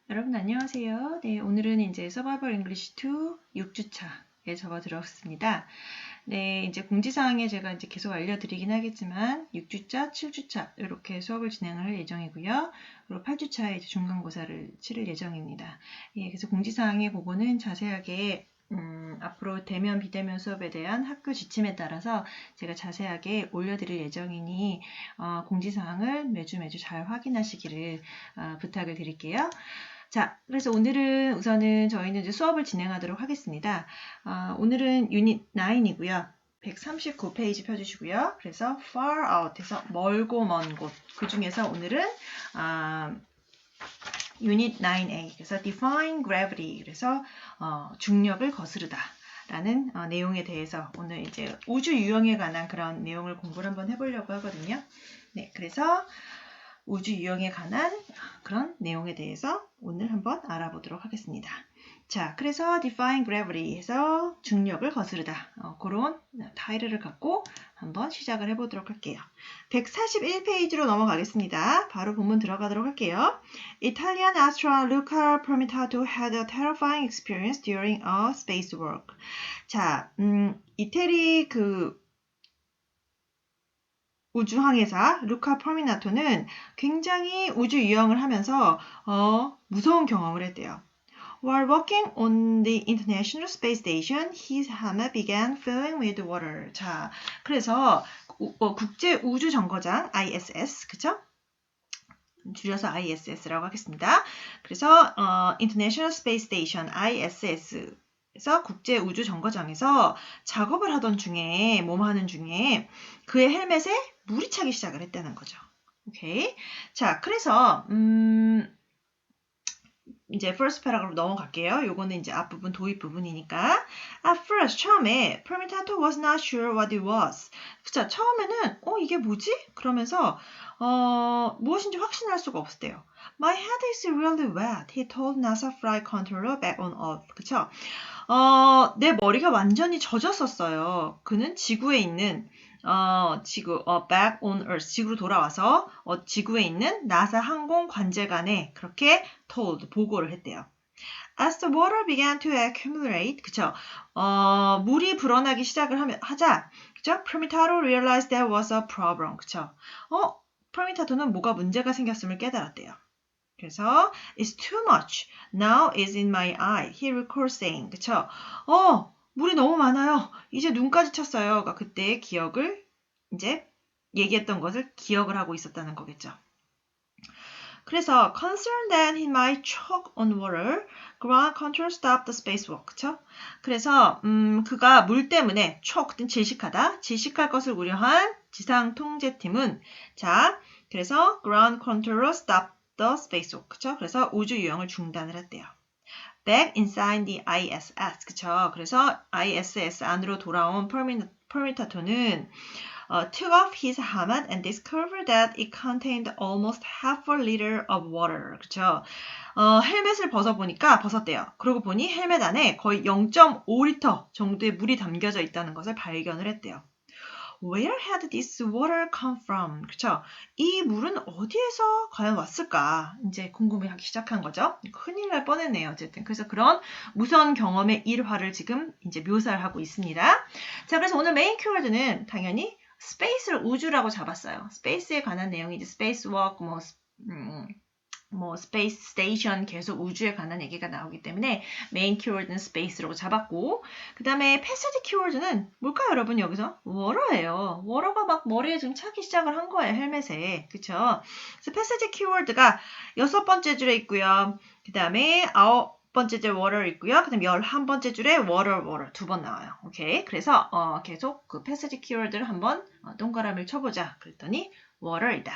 여러분 안녕하세요. 네, 오늘은 이제 Survival English 2 6주차에 접어들었습니다. 네, 이제 공지사항에 제가 이제 계속 알려드리긴 하겠지만 6주차, 7주차 이렇게 수업을 진행을 할 예정이고요. 그리고 8주차에 이제 중간고사를 치를 예정입니다. 예, 그래서 공지사항에 그거는 자세하게 앞으로 대면, 비대면 수업에 대한 학교 지침에 따라서 제가 자세하게 올려드릴 예정이니 공지사항을 매주 잘 확인하시기를 부탁을 드릴게요. 자, 그래서 오늘은 우선은 저희는 이제 수업을 진행하도록 하겠습니다. 오늘은 유닛 9이고요. 139페이지 펴주시고요. 그래서 far out에서 멀고 먼 곳. 그 중에서 오늘은 유닛 9A. 그래서 define gravity. 그래서 중력을 거스르다. 라는 내용에 대해서 오늘 이제 우주 유형에 관한 그런 내용을 공부를 한번 해보려고 하거든요. 네, 그래서 우주 유형에 관한 그런 내용에 대해서 오늘 한번 알아보도록 하겠습니다. 자, 그래서 define gravity에서 중력을 거스르다. 그런 타이틀을 갖고 한번 시작을 해보도록 할게요. 141페이지로 넘어가겠습니다. 바로 본문 들어가도록 할게요. Italian astronaut Luca Promitato had a terrifying experience during a spacewalk. 자, 이태리 우주항해사 루카 퍼미나토는 굉장히 우주 유영을 하면서 무서운 경험을 했대요. While walking on the International Space Station, his helmet began filling with water. 자, 그래서 국제 우주 정거장 ISS, 그쵸? 줄여서 ISS라고 하겠습니다. 그래서 International Space Station ISS 에서 국제 우주 정거장에서 작업을 하던 중에 하는 중에 그의 헬멧에 물이 차기 시작을 했다는 거죠. 오케이. 자, 그래서 이제 first paragraph 넘어갈게요. 요거는 이제 앞부분 도입 부분이니까. At first 처음에 Permitato was not sure what it was. 그쵸? 처음에는 이게 뭐지? 그러면서 무엇인지 확신할 수가 없었대요. My head is really wet, he told NASA flight controller back on Earth. 그쵸? 내 머리가 완전히 젖었었어요. 그는 지구에 있는 back on Earth, 지구로 돌아와서 지구에 있는 나사 항공 관제관에 그렇게 told, 보고를 했대요. As the water began to accumulate, 그쵸? 물이 불어나기 시작을 하자, 그쵸? Permitato realized there was a problem, 그쵸? 퍼미타토는 뭐가 문제가 생겼음을 깨달았대요. 그래서 it's too much. Now is in my eye. He recalls saying. 그쵸? 물이 너무 많아요. 이제 눈까지 찼어요. 그러니까 그때의 기억을 이제 얘기했던 것을 기억을 하고 있었다는 거겠죠. 그래서 concerned that he might choke on water, ground control stopped the spacewalk. 그쵸? 그래서 그가 물 때문에 choke, 질식하다, 질식할 것을 우려한 지상 통제팀은 자, 그래서 ground control stopped the spacewalk. 그쵸? 그래서 우주 유영을 중단을 했대요. Back inside the ISS. 그쵸? 그래서 ISS 안으로 돌아온 퍼미타토는 took off his helmet and discovered that it contained almost half a liter of water. 그쵸? 헬멧을 벗었대요. 그러고 보니 헬멧 안에 거의 0.5리터 정도의 물이 담겨져 있다는 것을 발견을 했대요. Where had this water come from? 그쵸? 이 물은 어디에서 과연 왔을까? 이제 궁금해하기 시작한 거죠. 큰일 날 뻔했네요. 어쨌든. 그래서 그런 무서운 경험의 일화를 지금 이제 묘사를 하고 있습니다. 자, 그래서 오늘 메인 키워드는 당연히 스페이스를 우주라고 잡았어요. 스페이스에 관한 내용이 이제 스페이스워크, 스페이스 스테이션 계속 우주에 관한 얘기가 나오기 때문에 메인 키워드는 스페이스라고 잡았고 그 다음에 패시지 키워드는 뭘까요 여러분 여기서? 워러예요. 워러가 막 머리에 지금 차기 시작을 한 거예요. 헬멧에. 그쵸? 그래서 패시지 키워드가 6번째 줄에 있고요. 그 다음에 9번째 줄 워러 있고요. 그 다음에 11번째 줄에 워러 2번 나와요. 오케이. 그래서 계속 그 패시지 키워드를 한번 동그라미를 쳐보자. 그랬더니 워러이다.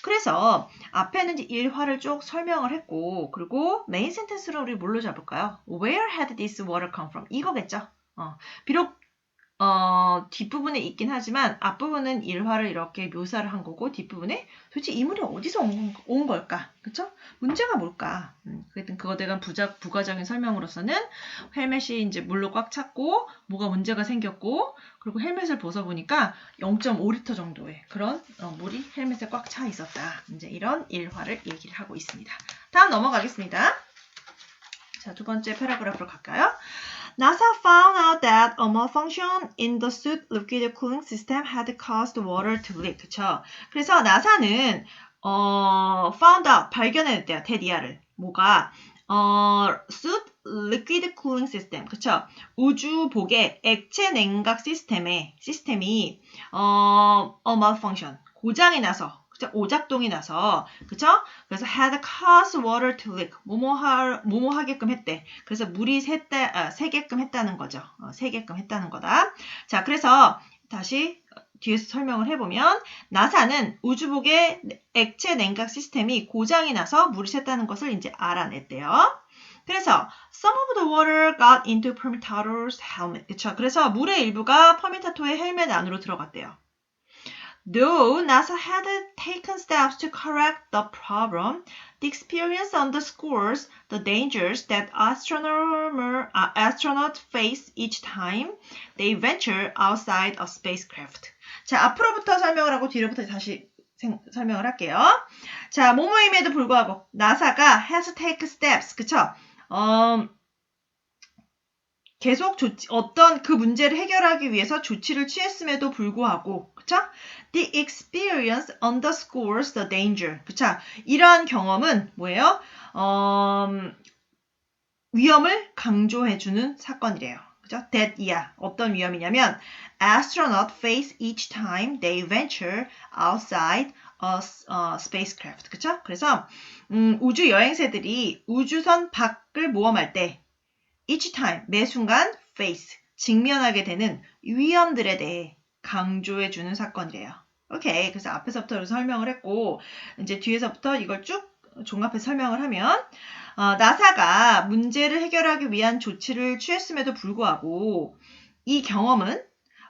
그래서 앞에는 이제 일화를 쭉 설명을 했고 그리고 메인 센텐스를 우리 뭘로 잡을까요? Where had this water come from? 이거겠죠. 비록 뒷부분에 있긴 하지만 앞부분은 일화를 이렇게 묘사를 한 거고 뒷부분에 도대체 이 물이 어디서 온 걸까? 그쵸? 문제가 뭘까? 그랬던 그거에 대한 부가적인 설명으로서는 헬멧이 이제 물로 꽉 찼고 뭐가 문제가 생겼고 그리고 헬멧을 벗어보니까 0.5리터 정도의 그런 물이 헬멧에 꽉 차 있었다. 이제 이런 일화를 얘기를 하고 있습니다. 다음 넘어가겠습니다. 자, 두 번째 패러그래프로 갈까요? NASA found out that a malfunction in the suit liquid cooling system had caused water to leak. 그쵸? 그래서 나사는 found out 발견해냈대요. 데디아를. 뭐가? suit liquid cooling system. 그쵸? 우주복의 액체 냉각 시스템이 a malfunction 고장이 나서 오작동이 나서, 그쵸? 그래서 had caused water to leak. 뭐뭐하게끔 했대. 그래서 물이 새게끔 했다는 거죠. 새게끔 했다는 거다. 자, 그래서 다시 뒤에서 설명을 해보면 나사는 우주복의 액체 냉각 시스템이 고장이 나서 물이 샜다는 것을 이제 알아냈대요. 그래서 some of the water got into Permitato's helmet. 그쵸? 그래서 물의 일부가 퍼미타토의 헬멧 안으로 들어갔대요. Though NASA had taken steps to correct the problem, the experience underscores the dangers that astronauts face each time they venture outside a spacecraft. 자, 앞으로부터 설명을 하고 뒤로부터 다시 설명을 할게요. 자, 뭐뭐임에도 불구하고 나사가 has take steps, 그쵸? 계속 어떤 그 문제를 해결하기 위해서 조치를 취했음에도 불구하고, 그쵸? The experience underscores the danger. 그쵸? 이러한 경험은 뭐예요? 위험을 강조해주는 사건이래요. 그죠? That, 어떤 위험이냐면, astronaut face each time they venture outside a spacecraft. 그쵸? 그래서, 우주 여행새들이 우주선 밖을 모험할 때, each time, 매 순간 face, 직면하게 되는 위험들에 대해 강조해주는 사건이래요. 오케이. 그래서 앞에서부터 설명을 했고, 이제 뒤에서부터 이걸 쭉 종합해서 설명을 하면, 나사가 문제를 해결하기 위한 조치를 취했음에도 불구하고, 이 경험은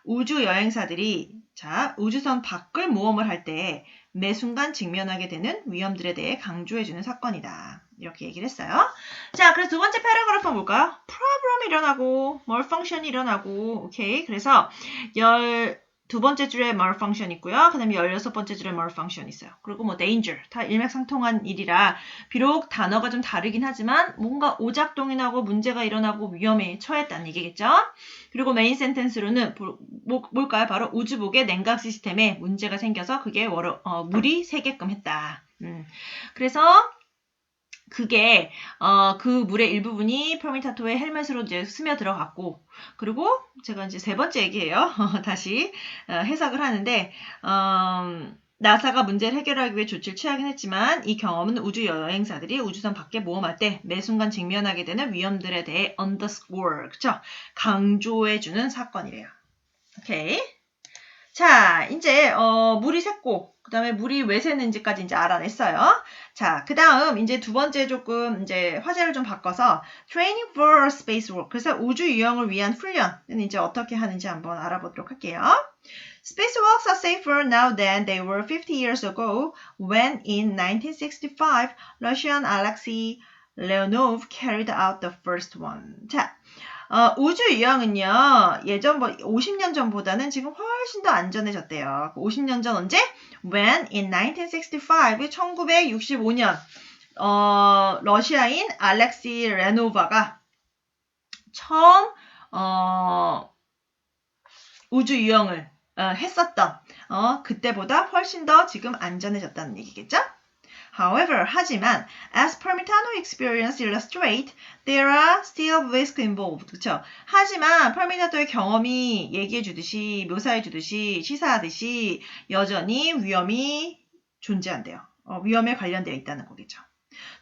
우주 여행사들이 우주선 밖을 모험을 할 때 매 순간 직면하게 되는 위험들에 대해 강조해주는 사건이다. 이렇게 얘기를 했어요. 자, 그래서 두 번째 패러그래프 한번 볼까요? problem이 일어나고, malfunction이 일어나고, 오케이. 그래서 12번째 줄에 malfunction 있고요. 그 다음에 16번째 줄에 malfunction 있어요. 그리고 뭐 danger, 다 일맥상통한 일이라 비록 단어가 좀 다르긴 하지만 뭔가 오작동이 나고 문제가 일어나고 위험에 처했다는 얘기겠죠. 그리고 메인 센텐스로는 뭘까요? 바로 우주복의 냉각 시스템에 문제가 생겨서 그게 물이 새게끔 했다. 그래서 그게 그 물의 일부분이 퍼미타토의 헬멧으로 이제 스며 들어갔고, 그리고 제가 이제 세 번째 얘기예요. 다시 해석을 하는데 나사가 문제를 해결하기 위해 조치를 취하긴 했지만 이 경험은 우주 여행사들이 우주선 밖에 모험할 때 매 순간 직면하게 되는 위험들에 대해 underscore, 그쵸? 강조해주는 사건이래요. 오케이. 자, 이제 물이 샜고 그 다음에 물이 왜 새는지까지 이제 알아냈어요. 자, 그 다음 이제 두 번째 조금 이제 화제를 좀 바꿔서 training for spacework. 그래서 우주 유형을 위한 훈련은 이제 어떻게 하는지 한번 알아보도록 할게요. Spacewalks are safer now than they were 50 years ago when in 1965 Russian Alexei Leonov carried out the first one. 자, 우주 유형은요, 예전 50년 전보다는 지금 훨씬 더 안전해졌대요. 50년 전 언제? When in 1965, 1965년, 러시아인 알렉시 레노바가 처음, 우주 유형을 했었던, 그때보다 훨씬 더 지금 안전해졌다는 얘기겠죠? However, 하지만, as Permitano experience illustrate, there are still risks involved. 그쵸? 하지만, 퍼미타토의 경험이 얘기해주듯이, 묘사해주듯이, 시사하듯이, 여전히 위험이 존재한대요. 위험에 관련되어 있다는 거겠죠.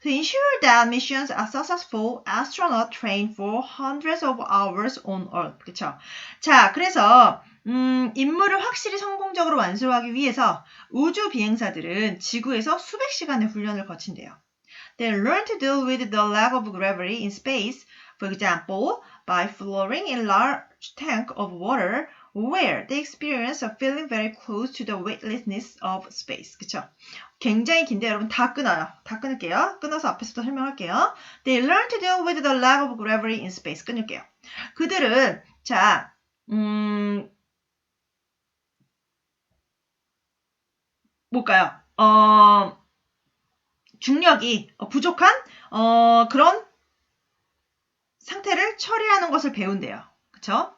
To ensure that missions are successful, astronauts train for hundreds of hours on Earth. 그쵸? 자, 그래서, 임무를 확실히 성공적으로 완수하기 위해서 우주 비행사들은 지구에서 수백 시간의 훈련을 거친대요. They learn to deal with the lack of gravity in space, for example, by flooring a large tank of water where they experience a feeling very close to the weightlessness of space. 그쵸? 굉장히 긴데 여러분 다 끊어요. 다 끊을게요. 끊어서 앞에서도 설명할게요. They learn to deal with the lack of gravity in space. 끊을게요. 그들은 자, 뭘까요? 중력이 부족한 그런 상태를 처리하는 것을 배운대요. 그쵸?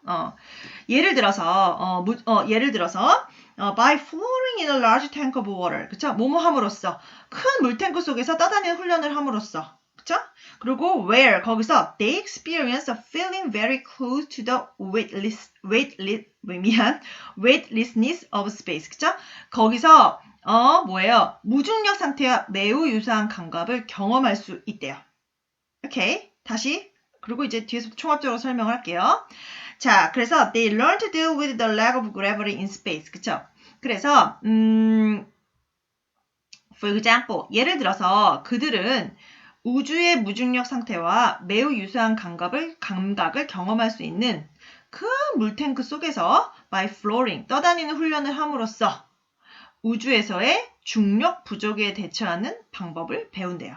예를 들어서 by floating in a large tank of water. 그쵸? 뭐뭐 함으로써 큰 물탱크 속에서 떠다니는 훈련을 함으로써. 그쵸? 그리고 where 거기서 they experience a feeling very close to the weightlessness of space. 그쵸? 거기서 뭐예요? 무중력 상태와 매우 유사한 감각을 경험할 수 있대요. 오케이. 다시. 그리고 이제 뒤에서 총합적으로 설명을 할게요. 자, 그래서 they learn to deal with the lack of gravity in space. 그쵸? 그래서 for example, 예를 들어서 그들은 우주의 무중력 상태와 매우 유사한 감각을 경험할 수 있는 큰 물탱크 속에서 by floating, 떠다니는 훈련을 함으로써 우주에서의 중력 부족에 대처하는 방법을 배운대요.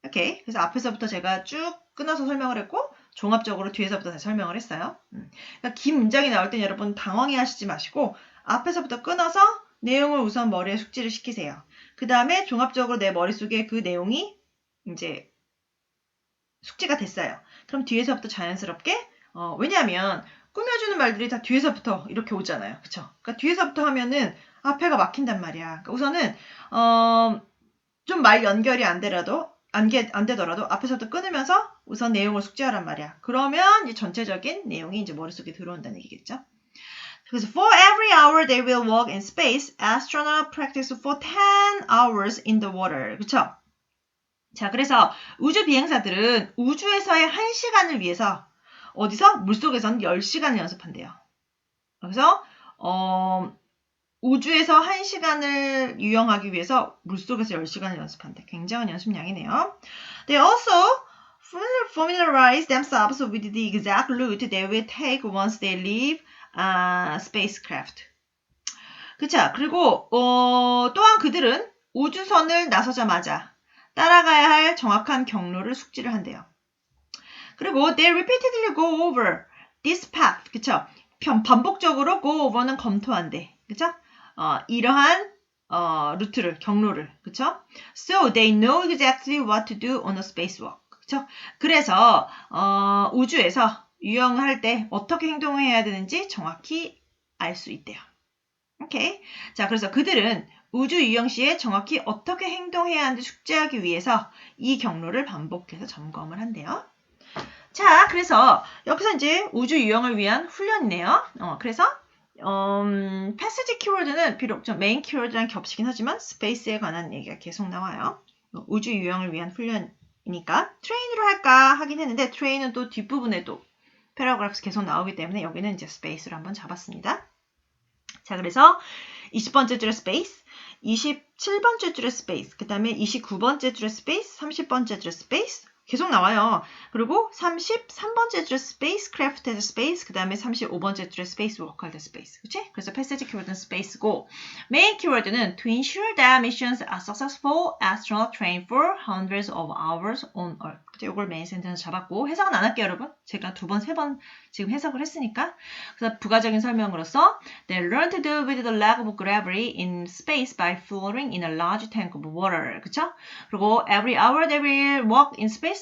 오케이. 그래서 앞에서부터 제가 쭉 끊어서 설명을 했고 종합적으로 뒤에서부터 다시 설명을 했어요. 그러니까 긴 문장이 나올 땐 여러분 당황해 하시지 마시고 앞에서부터 끊어서 내용을 우선 머리에 숙지를 시키세요. 그 다음에 종합적으로 내 머릿속에 그 내용이 이제 숙지가 됐어요. 그럼 뒤에서부터 자연스럽게 왜냐하면 꾸며주는 말들이 다 뒤에서부터 이렇게 오잖아요. 그쵸? 그러니까 뒤에서부터 하면은 앞에가 막힌단 말이야. 그러니까 우선은 좀 말 연결이 안 되더라도 앞에서부터 끊으면서 우선 내용을 숙지하란 말이야. 그러면 이제 전체적인 내용이 이제 머릿속에 들어온다는 얘기겠죠. 그래서 for every hour they will walk in space, astronauts practice for 10 hours in the water. 그쵸? 자, 그래서 우주 비행사들은 우주에서의 1시간을 위해서 어디서? 물속에서는 10시간을 연습한대요. 그래서 우주에서 1시간을 유영하기 위해서 물속에서 10시간을 연습한대. 굉장한 연습량이네요. They also familiarize themselves with the exact route they will take once they leave spacecraft. 그쵸? 그리고 또한 그들은 우주선을 나서자마자 따라가야 할 정확한 경로를 숙지를 한대요. 그리고 they repeatedly go over this path. 그쵸? 반복적으로 go over는 검토한대. 그쵸? 이러한 루트를, 경로를. 그쵸? So they know exactly what to do on a spacewalk. 그쵸? 그래서 우주에서 유영할 때 어떻게 행동해야 되는지 정확히 알 수 있대요. 오케이. 자, 그래서 그들은 우주 유영 시에 정확히 어떻게 행동해야 하는지 숙지하기 위해서 이 경로를 반복해서 점검을 한대요. 자, 그래서 여기서 이제 우주 유영을 위한 훈련이네요. 그래서 패시지 키워드는 비록 좀 메인 키워드랑 겹치긴 하지만 스페이스에 관한 얘기가 계속 나와요. 우주 유영을 위한 훈련이니까 트레인으로 할까 하긴 했는데 트레인은 또 뒷부분에도 패러그래프스 계속 나오기 때문에 여기는 이제 스페이스로 한번 잡았습니다. 자, 그래서 20번째 줄에 스페이스, 27번째 줄에 스페이스, 그 다음에 29번째 줄에 스페이스, 30번째 줄에 스페이스 계속 나와요. 그리고 33번째 줄에 스페이스크래프트에서 스페이스, 그 다음에 35번째 줄에 스페이스워크 할 때 스페이스. 그치? 그래서 패시지 키워드는 스페이스고 메인 키워드는 to ensure that missions are successful, astronauts train for hundreds of hours on Earth. 그치? 이걸 메인 센텐스 잡았고 해석은 안 할게요, 여러분. 제가 2번, 3번 지금 해석을 했으니까. 그래서 부가적인 설명으로서 They learn to deal with the lack of gravity in space by floating in a large tank of water. 그쵸? 그리고 every hour they will walk in space.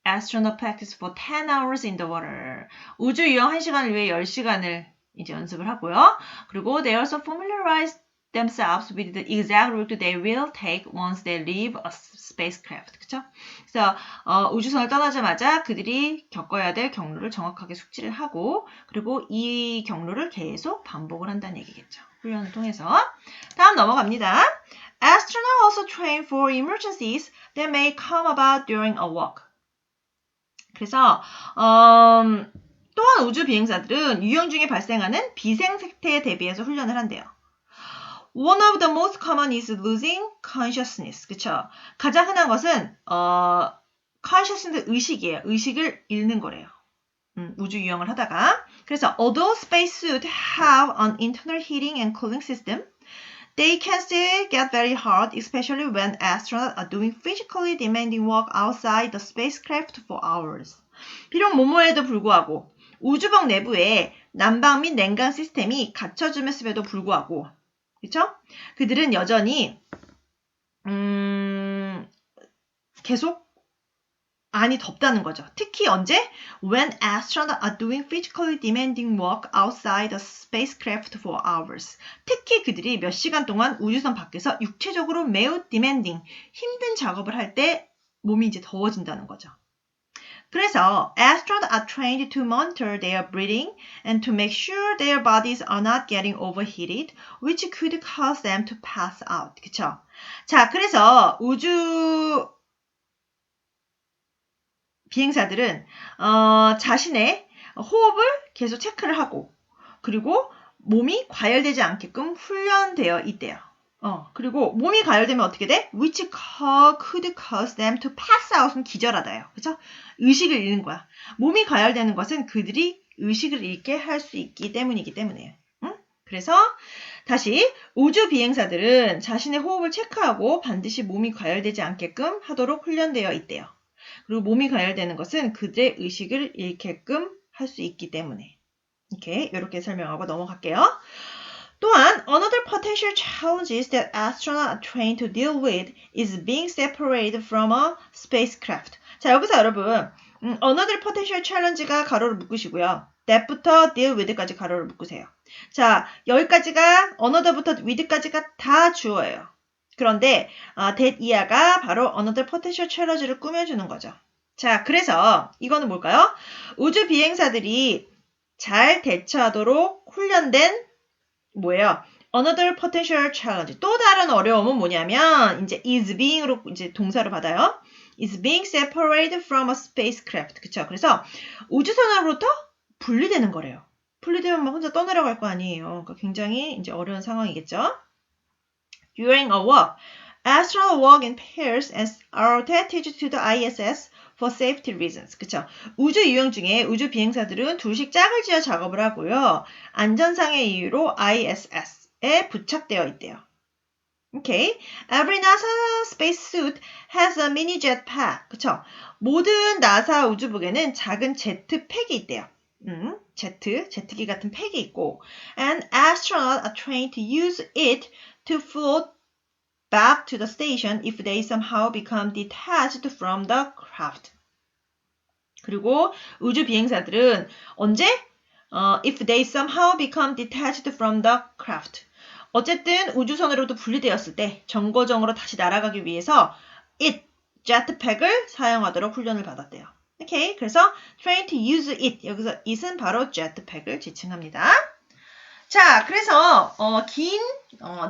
Astronaut practice for 10 hours in the water. 우주 유영 1시간을 위해 10시간을 이제 연습을 하고요. 그리고 they also familiarize themselves with the exact route they will take once they leave a spacecraft. 그쵸? 그래서 우주선을 떠나자마자 그들이 겪어야 될 경로를 정확하게 숙지를 하고 그리고 이 경로를 계속 반복을 한다는 얘기겠죠. 훈련을 통해서. 다음 넘어갑니다. Astronauts also train for emergencies that may come about during a walk. 그래서 또한 우주 비행사들은 유영 중에 발생하는 비생 상태에 대비해서 훈련을 한대요. One of the most common is losing consciousness. 그쵸? 가장 흔한 것은 consciousness 의식이에요. 의식을 잃는 거래요. 우주 유영을 하다가. 그래서 although spacesuits have an internal heating and cooling system, they can still get very hot, especially when astronauts are doing physically demanding work outside the spacecraft for hours. 비록 모모에도 불구하고 우주복 내부에 난방 및 냉각 시스템이 갖춰짐에도 불구하고, 그렇죠? 그들은 여전히 계속 안이 덥다는 거죠. 특히 언제? When astronauts are doing physically demanding work outside the spacecraft for hours. 특히 그들이 몇 시간 동안 우주선 밖에서 육체적으로 매우 demanding, 힘든 작업을 할 때 몸이 이제 더워진다는 거죠. 그래서 astronauts are trained to monitor their breathing and to make sure their bodies are not getting overheated, which could cause them to pass out. 그쵸? 자, 그래서 우주 비행사들은 자신의 호흡을 계속 체크를 하고, 그리고 몸이 과열되지 않게끔 훈련되어 있대요. 그리고 몸이 과열되면 어떻게 돼? Which could cause them to pass out은 기절하다요. 그죠? 의식을 잃는 거야. 몸이 과열되는 것은 그들이 의식을 잃게 할 수 있기 때문이기 때문이에요. 그래서 다시 우주 비행사들은 자신의 호흡을 체크하고 반드시 몸이 과열되지 않게끔 하도록 훈련되어 있대요. 그리고 몸이 과열되는 것은 그들의 의식을 잃게끔 할 수 있기 때문에. 이렇게 설명하고 넘어갈게요. 또한 another potential challenges that astronauts are trained to deal with is being separated from a spacecraft. 자, 여기서 여러분 another potential challenge가 가로를 묶으시고요. that부터 deal with까지 가로를 묶으세요. 자, 여기까지가 another부터 with까지가 다 주어예요. 그런데 that 이하가 바로 another potential challenge를 꾸며주는 거죠. 자, 그래서 이거는 뭘까요? 우주 비행사들이 잘 대처하도록 훈련된 뭐예요? Another potential challenge. 또 다른 어려움은 뭐냐면 이제 is being으로 이제 동사를 받아요. is being separated from a spacecraft. 그쵸? 그래서 우주선으로부터 분리되는 거래요. 분리되면 막 혼자 떠내려갈 거 아니에요. 그러니까 굉장히 이제 어려운 상황이겠죠? During a walk, astronauts walk in pairs and are attached to the ISS for safety reasons. 그쵸? 우주 유영 중에 우주 비행사들은 둘씩 짝을 지어 작업을 하고요. 안전상의 이유로 ISS에 부착되어 있대요. Okay. Every NASA spacesuit has a mini jetpack. 그쵸? 모든 나사 우주복에는 작은 제트팩이 있대요. 제트기 같은 팩이 있고, and astronauts are trained to use it to float back to the station if they somehow become detached from the craft. 그리고 우주 비행사들은 언제? If they somehow become detached from the craft. 어쨌든 우주선으로부터 분리되었을 때 정거장으로 다시 날아가기 위해서 jetpack을 사용하도록 훈련을 받았대요. 오케이, 그래서 train to use it. 여기서 it은 바로 jetpack을 지칭합니다. 자, 그래서 긴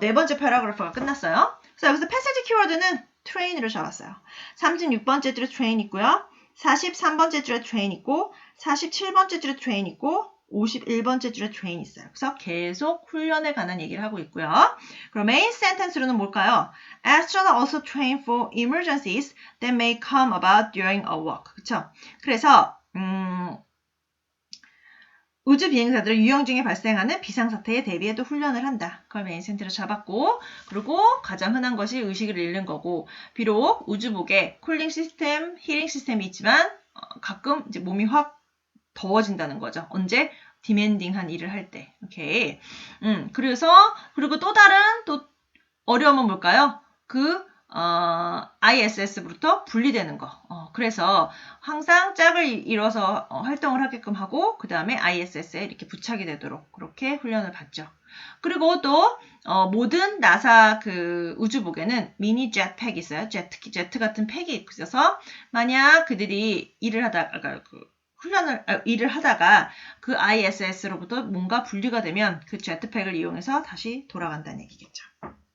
네 번째 패러그래프가 끝났어요. 그래서 여기서 패시지 키워드는 train으로 잡았어요. 36번째 줄에 train 있고요. 43번째 줄에 train 있고 47번째 줄에 train 있고 51번째 줄에 train 있어요. 그래서 계속 훈련에 관한 얘기를 하고 있고요. 그럼 메인 센텐스로는 뭘까요? Astronauts also train for emergencies that may come about during a walk. 그쵸? 그래서 우주 비행사들은 유영 중에 발생하는 비상사태에 대비해도 훈련을 한다. 그걸 메인 센터로 잡았고, 그리고 가장 흔한 것이 의식을 잃는 거고, 비록 우주복에 쿨링 시스템, 히링 시스템이 있지만 가끔 이제 몸이 확 더워진다는 거죠. 언제? 디맨딩한 일을 할 때. 오케이. 그리고 또 다른 또 어려움은 뭘까요? ISS부터 분리되는 거. 그래서 항상 짝을 이뤄서 활동을 하게끔 하고 그 다음에 ISS에 이렇게 부착이 되도록 그렇게 훈련을 받죠. 그리고 또 모든 나사 우주복에는 미니 jet팩이 있어요. 제트 같은 팩이 있어서 만약 그들이 일을 하다가 일을 하다가 그 ISS로부터 뭔가 분리가 되면 그 제트팩을 이용해서 다시 돌아간다는 얘기겠죠.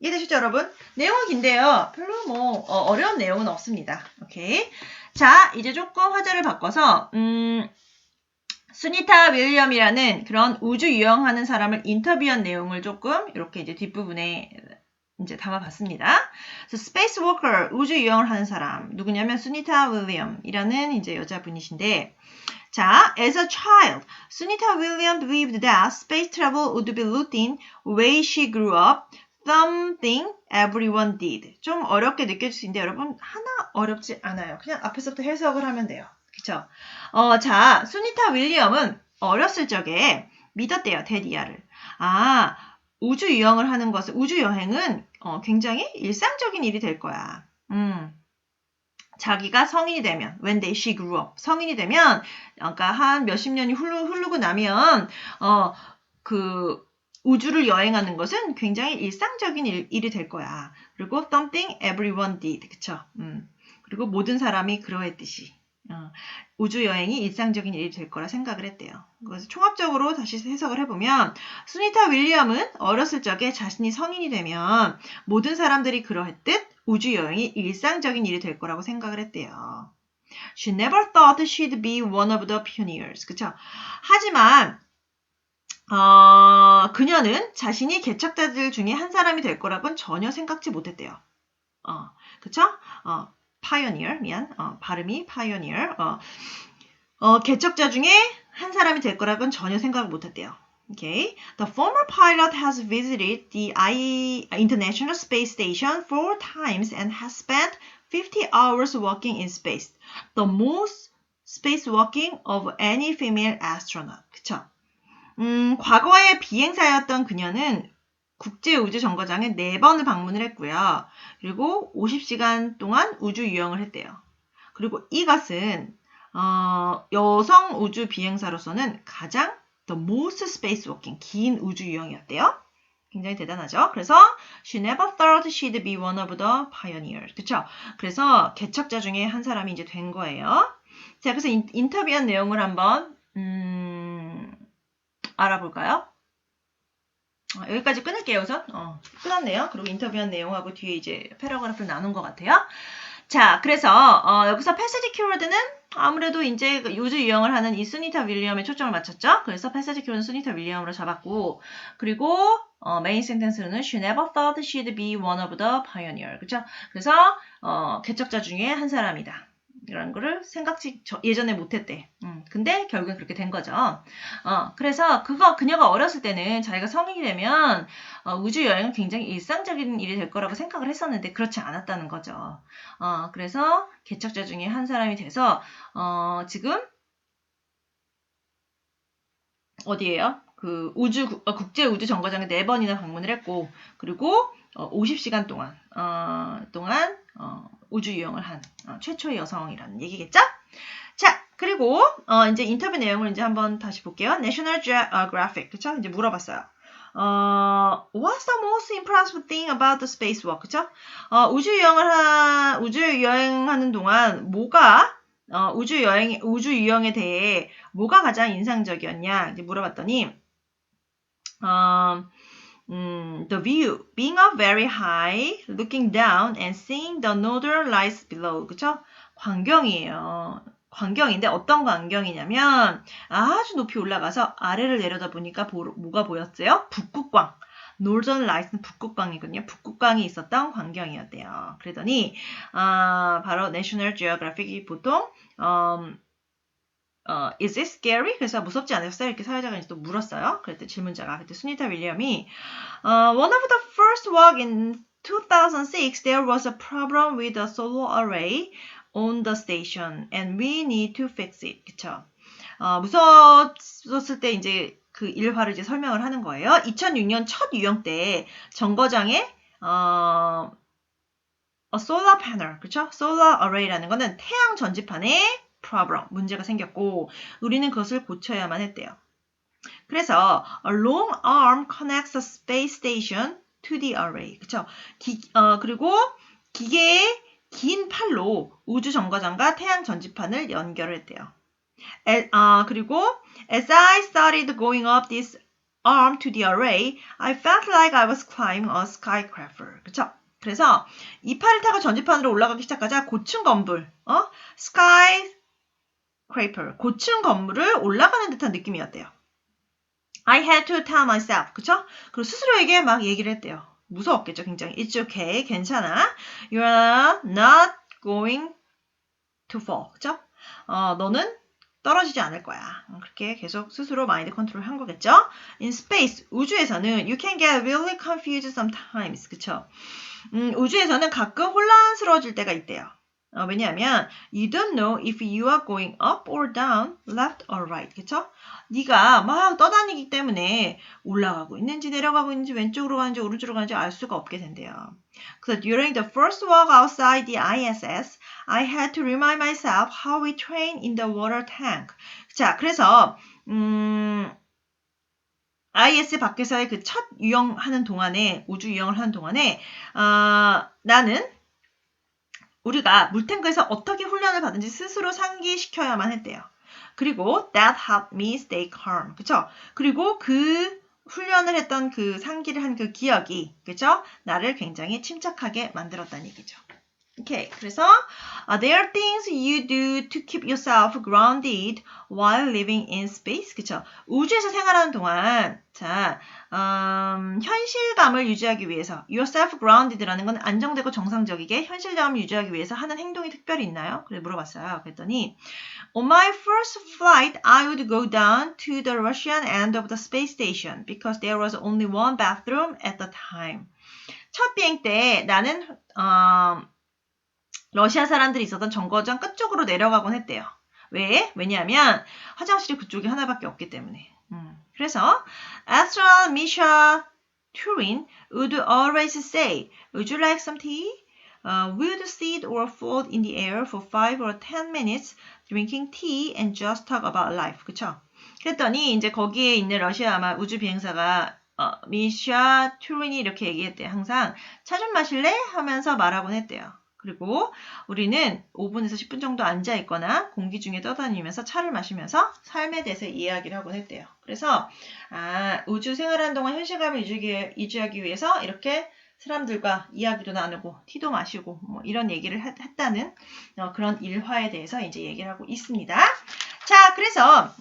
이해되시죠, 여러분? 내용은 긴데요. 별로 어려운 내용은 없습니다. 오케이. 자, 이제 조금 화제를 바꿔서, 수니타 윌리엄이라는 그런 우주 유영하는 사람을 인터뷰한 내용을 조금 이렇게 이제 뒷부분에 이제 담아봤습니다. 스페이스 워커, 우주 유영을 하는 사람. 누구냐면 수니타 윌리엄이라는 이제 여자분이신데, 자, as a child, Sunita Williams believed that space travel would be routine way she grew up, something everyone did. 좀 어렵게 느껴질 수 있는데 여러분 하나 어렵지 않아요. 그냥 앞에서부터 해석을 하면 돼요. 그쵸? 자, 수니타 윌리엄은 어렸을 적에 믿었대요. 데디아를. 아, 우주 유영을 하는 것은 우주 여행은 굉장히 일상적인 일이 될 거야. 자기가 성인이 되면 when she grew up 성인이 되면 그러니까 한 몇십 년이 흐르고 나면 그 우주를 여행하는 것은 굉장히 일상적인 일이 될 거야. 그리고 something everyone did 그쵸? 그리고 모든 사람이 그러했듯이 우주 여행이 일상적인 일이 될 거라 생각을 했대요. 그래서 총합적으로 다시 해석을 해보면 수니타 윌리엄은 어렸을 적에 자신이 성인이 되면 모든 사람들이 그러했듯 우주 여행이 일상적인 일이 될 거라고 생각을 했대요. She never thought she'd be one of the pioneers. 그쵸? 하지만 그녀는 자신이 개척자들 중에 한 사람이 될 거라고는 전혀 생각지 못했대요. 그쵸? pioneer, 발음이 pioneer. 개척자 중에 한 사람이 될 거라고는 전혀 생각을 못했대요. Okay. The former pilot has visited the International Space Station 4 times and has spent 50 hours walking in space. The most spacewalking of any female astronaut. 그쵸? 과거의 비행사였던 그녀는 국제우주정거장에 4번을 방문을 했고요. 그리고 50시간 동안 우주 유영을 했대요. 그리고 이것은 여성 우주 비행사로서는 가장 the most spacewalking, 긴 우주 유영이었대요. 굉장히 대단하죠. 그래서 she never thought she'd be one of the pioneers. 그쵸? 그래서 개척자 중에 한 사람이 이제 된 거예요. 자, 그래서 인터뷰한 내용을 한번 알아볼까요? 여기까지 끊을게요, 우선. 끝났네요. 그리고 인터뷰한 내용하고 뒤에 이제 패러그래프를 나눈 것 같아요. 자, 그래서 여기서 패시지 키워드는 아무래도 이제 우주 유영을 하는 이 수니타 윌리엄에 초점을 맞췄죠. 그래서 패시지 키워드는 수니타 윌리엄으로 잡았고, 그리고 메인 센텐스는 She never thought she'd be one of the pioneer. 그렇죠? 그래서 개척자 중에 한 사람이다. 이런 거를 예전에 못했대. 근데 결국엔 그렇게 된 거죠. 그래서 그녀가 어렸을 때는 자기가 성인이 되면 우주 여행은 굉장히 일상적인 일이 될 거라고 생각을 했었는데 그렇지 않았다는 거죠. 그래서 개척자 중에 한 사람이 돼서 지금 어디예요? 그 국제 우주 정거장에 4번이나 방문을 했고, 그리고 50시간 동안 우주 유영을 한 최초의 여성이라는 얘기겠죠? 자, 그리고 이제 인터뷰 내용을 이제 한번 다시 볼게요. National Geographic, 그쵸? 이제 물어봤어요. What's the most impressive thing about the spacewalk, 그쵸? 우주 여행하는 동안 뭐가 우주 유영에 대해 뭐가 가장 인상적이었냐 이제 물어봤더니 the view, being up very high, looking down and seeing the northern lights below. 그쵸? 광경이에요. 광경인데 어떤 광경이냐면 아주 높이 올라가서 아래를 내려다보니까 뭐가 보였어요? 북극광. Northern Lights는 북극광이거든요. 북극광이 있었던 광경이었대요. 그러더니 바로 National Geographic이 보통 is it scary? 그래서 무섭지 않았어요? 이렇게 사회자가 이제 또 물었어요. 그랬더니 질문자가 그때 수니타 윌리엄이 one of the first walk in 2006 there was a problem with the solar array on the station and we need to fix it. 그쵸? 무서웠을 때 이제 그 일화를 이제 설명을 하는 거예요. 2006년 첫 유영 때 정거장에 solar panel, 그쵸? solar array라는 거는 태양 전지판에 problem, 문제가 생겼고 우리는 그것을 고쳐야만 했대요. 그래서 a long arm connects the space station to the array. 그쵸? 그리고 기계의 긴 팔로 우주 정거장과 태양 전지판을 연결을 했대요. 그리고 as I started going up this arm to the array, I felt like I was climbing a skyscraper. 그쵸? 그래서 이 팔을 타고 전지판으로 올라가기 시작하자 고층 건물, skyscraper, 고층 건물을 올라가는 듯한 느낌이었대요. I had to tell myself, 그쵸? 그리고 스스로에게 막 얘기를 했대요. 무서웠겠죠, 굉장히. It's okay, 괜찮아. You're not going to fall, 그쵸? 너는 떨어지지 않을 거야. 그렇게 계속 스스로 마인드 컨트롤 한 거겠죠? In space, 우주에서는 you can get really confused sometimes. 그쵸? 우주에서는 가끔 혼란스러워질 때가 있대요. 왜냐하면 you don't know if you are going up or down, left or right. 그쵸? 네가 막 떠다니기 때문에 올라가고 있는지 내려가고 있는지 왼쪽으로 가는지 오른쪽으로 가는지 알 수가 없게 된대요. 그래서 during the first walk outside the ISS, I had to remind myself how we train in the water tank. 자, 그래서 IS 밖에서의 그 첫 유영하는 동안에, 우주 유영을 하는 동안에 나는 우리가 물탱크에서 어떻게 훈련을 받은지 스스로 상기시켜야만 했대요. 그리고 that helped me stay calm. 그쵸? 그리고 그 훈련을 했던 그 상기를 한 그 기억이, 그쵸? 나를 굉장히 침착하게 만들었다는 얘기죠. 오케이. 그래서 there are things you do to keep yourself grounded while living in space. 그쵸? 우주에서 생활하는 동안 자, 현실감을 유지하기 위해서 yourself grounded라는 건 안정되고 정상적이게 현실감을 유지하기 위해서 하는 행동이 특별히 있나요? 그래서 물어봤어요. 그랬더니 On my first flight, I would go down to the Russian end of the space station because there was only one bathroom at the time. 첫 비행 때 나는 러시아 사람들이 있었던 정거장 끝쪽으로 내려가곤 했대요. 왜? 왜냐하면 화장실이 그쪽에 하나밖에 없기 때문에. 그래서 astronaut Misha Turin would always say, "Would you like some tea? We'd sit or float in the air for 5 or 10 minutes, drinking tea and just talk about life." 그쵸? 그랬더니 이제 거기에 있는 러시아 아마 우주 비행사가 미샤 튜린이 이렇게 얘기했대요. 항상 차 좀 마실래? 하면서 말하곤 했대요. 그리고 우리는 5분에서 10분 정도 앉아있거나 공기 중에 떠다니면서 차를 마시면서 삶에 대해서 이야기를 하곤 했대요. 그래서 우주 생활하는 동안 현실감을 유지하기 위해서 이렇게 사람들과 이야기도 나누고 티도 마시고 뭐 이런 얘기를 했다는 그런 일화에 대해서 이제 얘기를 하고 있습니다. 자, 그래서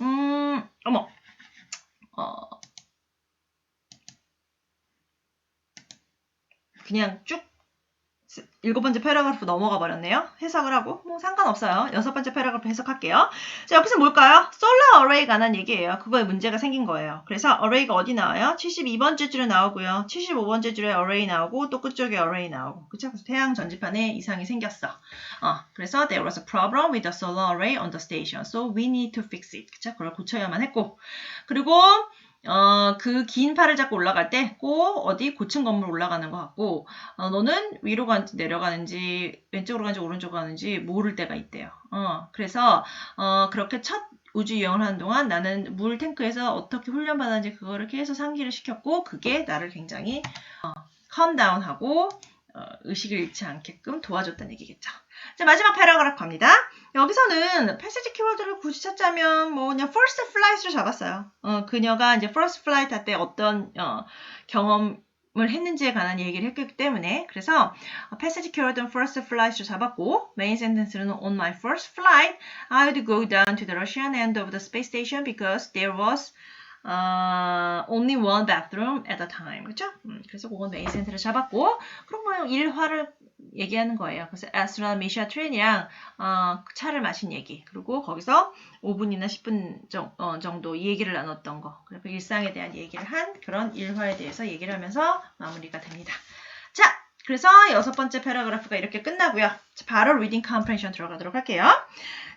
그냥 쭉 7번째 패러그래프 넘어가 버렸네요. 해석을 하고 뭐 상관없어요. 6번째 패러그래프 해석할게요. 자, 여기서 뭘까요? 솔라 어레이에 관한 얘기예요. 그거에 문제가 생긴 거예요. 그래서 어레이가 어디 나와요? 72번째 줄에 나오고요. 75번째 줄에 어레이 나오고 또 끝쪽에 어레이 나오고. 그쵸? 그래서 태양 전지판에 이상이 생겼어. 그래서 there was a problem with the solar array on the station. So we need to fix it. 그쵸? 그걸 고쳐야만 했고. 그리고 그 긴 팔을 잡고 올라갈 때 꼭 어디 고층 건물 올라가는 것 같고 너는 위로 가는지 내려가는지 왼쪽으로 가는지 오른쪽으로 가는지 모를 때가 있대요. 그래서 그렇게 첫 우주 여행을 하는 동안 나는 물 탱크에서 어떻게 훈련받았는지 그거를 계속 상기를 시켰고 그게 나를 굉장히 컴다운하고 의식을 잃지 않게끔 도와줬다는 얘기겠죠. 자, 마지막 패러그래프 갑니다. 여기서는 패시지 키워드를 굳이 찾자면 뭐 그냥 first flight로 잡았어요. 그녀가 이제 first flight 할 때 어떤 경험을 했는지에 관한 얘기를 했기 때문에 그래서 패시지 키워드는 first flight로 잡았고 메인 센텐스는 on my first flight, I would go down to the Russian end of the space station because there was only one bathroom at a time. 그쵸? 그래서 그건 메인 센터를 잡았고, 그럼 뭐 일화를 얘기하는 거예요. 그래서 astronaut Misha Turin이랑 차를 마신 얘기. 그리고 거기서 5분이나 10분 정도 얘기를 나눴던 거. 그리고 일상에 대한 얘기를 한 그런 일화에 대해서 얘기를 하면서 마무리가 됩니다. 자, 그래서 6번째 패러그래프가 이렇게 끝나고요. 자, 바로 reading comprehension 들어가도록 할게요.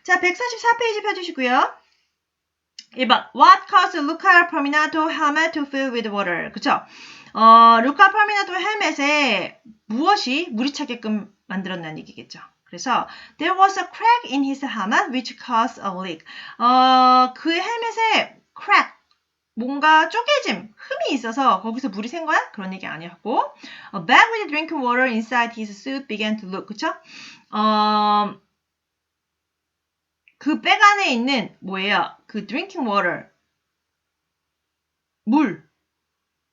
자, 144페이지 펴주시고요. 1번. What caused Luca Palminato helmet to fill with water? 그쵸? 루카 팔미나토 헬멧에 무엇이 물이 차게끔 만들었다는 얘기겠죠. 그래서 there was a crack in his helmet which caused a leak. 그 헬멧에 crack, 뭔가 쪼개짐, 흠이 있어서 거기서 물이 샌 거야? 그런 얘기 아니었고 a bag with drinking water inside his suit began to leak. 그쵸? 그 백 안에 있는 뭐예요? 그 drinking water,